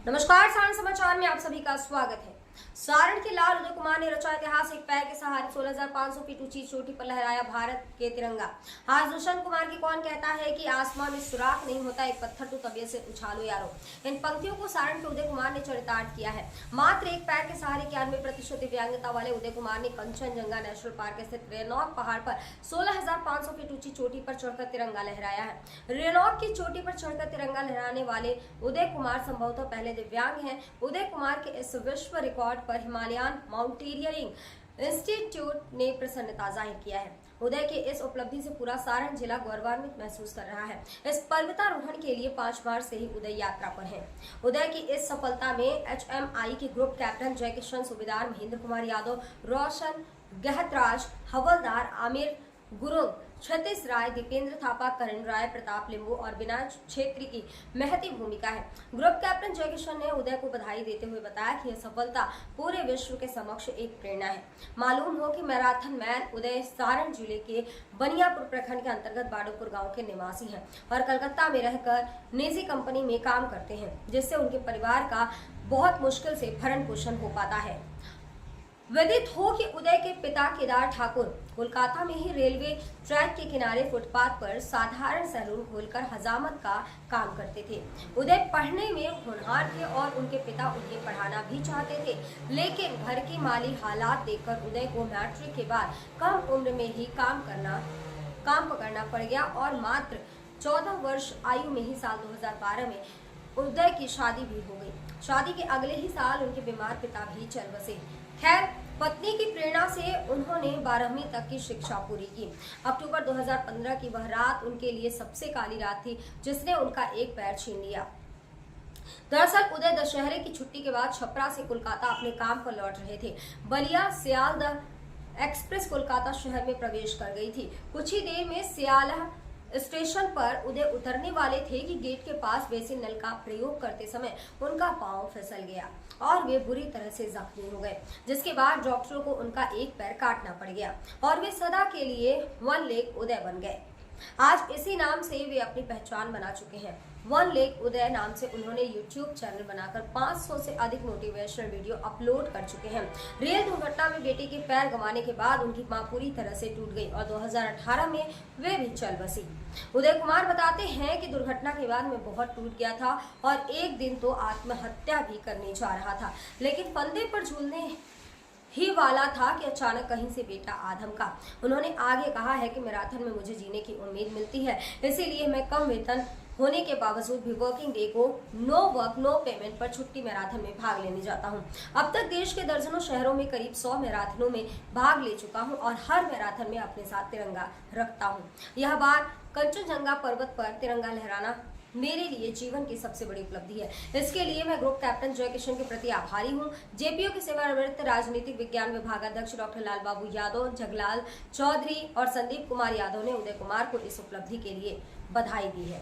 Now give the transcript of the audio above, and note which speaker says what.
Speaker 1: नमस्कार, सारण समाचार में आप सभी का स्वागत है। सारण के लाल उदय कुमार ने रचा इतिहास। एक पैर के सहारे 16,500 फीट ऊंची चोटी पर लहराया भारत के तिरंगा। आज दुष्यंत कुमार की कौन कहता है कि आसमान में सुराख नहीं होता, एक पत्थर तो तबीयत से उछालो यारो। इन पंक्तियों को सारण के उदय कुमार ने चरितार्थ किया है। मात्र एक पैर के सहारे 91% दिव्यांगता वाले उदय कुमार ने कंचनजंगा नेशनल पार्क स्थित रेनॉक पहाड़ पर 16,500 फीट ऊंची चोटी पर चढ़कर तिरंगा लहराया है। रेनॉक की चोटी पर चढ़कर तिरंगा लहराने वाले उदय कुमार संभवतः पहले दिव्यांग हैं। उदय कुमार के इस विश्व रिकॉर्ड पर हिमालयन माउंटेनियरिंग इंस्टीट्यूट ने प्रसन्नता जाहिर किया है। उदय के इस उपलब्धि से पूरा सारण जिला गौरवान्वित महसूस कर रहा है। इस पर्वतारोहण के लिए 5 मार्च से ही उदय यात्रा पर है। उदय की इस सफलता में HMI के ग्रुप कैप्टन जय किशन, सूबेदार महेंद्र कुमार यादव, रोशन गहतराज, हवलदार आमिर गुरुंग, क्षतिश राय, दीपेंद्र थापा, करण राय, प्रताप लिंबू और विनय छेत्री की महती भूमिका है। ग्रुप कैप्टन जय किशन ने उदय को बधाई देते हुए बताया कि यह सफलता पूरे विश्व के समक्ष एक प्रेरणा है। मालूम हो कि मैराथन मैन उदय सारण जिले के बनियापुर प्रखंड के अंतर्गत बाडोपुर गांव के निवासी हैं और कलकत्ता में रहकर निजी कंपनी में काम करते हैं, जिससे उनके परिवार का बहुत मुश्किल से भरण पोषण हो पाता है। विदित हो कि उदय के पिता केदार ठाकुर कोलकाता में ही रेलवे ट्रैक के किनारे फुटपाथ पर साधारण सैलून खोलकर हजामत का काम करते थे। उदय पढ़ने में होनहार थे और उनके पिता उन्हें पढ़ाना भी चाहते थे, लेकिन घर की माली हालात देखकर उदय को मैट्रिक के बाद कम उम्र में ही काम पकड़ना पड़ गया और मात्र 14 वर्ष आयु में ही साल 2012 में उदय की शादी भी हो गई। शादी के अगले ही साल उनके बीमार पिता भी चल बसे। खैर, पत्नी की प्रेरणा से उन्होंने 12वीं तक की शिक्षा पूरी की। अक्टूबर 2015 की वह रात उनके लिए सबसे काली रात थी, जिसने उनका एक पैर छीन लिया। दरअसल उदय दशहरे की छुट्टी के बाद छपरा से कोलकाता अपने काम पर लौट रहे थे। बलिया सियालदह एक्सप्रेस कोलकाता शहर में प्रवेश कर गई थी। कुछ ही देर में सियालदह स्टेशन पर उदय उतरने वाले थे कि गेट के पास बेसिन नल का प्रयोग करते समय उनका पांव फिसल गया और वे बुरी तरह से जख्मी हो गए, जिसके बाद डॉक्टरों को उनका एक पैर काटना पड़ गया और वे सदा के लिए वन लेग उदय बन गए। आज इसी नाम से वे अपनी पहचान बना चुके हैं। वन लेग उदय नाम से उन्होंने YouTube चैनल बनाकर 500 से अधिक मोटिवेशनल वीडियो अपलोड कर चुके हैं। रेल दुर्घटना में बेटे के पैर गंवाने के बाद उनकी मां पूरी तरह से टूट गई और 2018 में वे भी चल बसी। उदय कुमार बताते हैं कि दुर्घटना के बाद मैं बहुत टूट गया था और एक दिन तो आत्महत्या भी करने जा रहा था, लेकिन फंदे पर झूलने ही वाला था कि अचानक कहीं से बेटा आधम का। उन्होंने आगे कहा है कि मैराथन में मुझे जीने की उम्मीद मिलती है, इसीलिए मैं कम वेतन होने के बावजूद भी वर्किंग डे को नो वर्क नो पेमेंट पर छुट्टी मैराथन में भाग लेने जाता हूं। अब तक देश के दर्जनों शहरों में करीब 100 मैराथनों में भाग ले चुका हूं और हर मैराथन में अपने साथ तिरंगा रखता हूं। यह बार कंचनजंगा पर्वत पर तिरंगा लहराना मेरे लिए जीवन की सबसे बड़ी उपलब्धि है। इसके लिए मैं ग्रुप कैप्टन जय किशन के प्रति आभारी हूं। JPO के सेवानिवृत्त राजनीतिक विज्ञान विभागाध्यक्ष डॉक्टर लाल बाबू यादव, जगलाल चौधरी और संदीप कुमार यादव ने उदय कुमार को इस उपलब्धि के लिए बधाई दी है।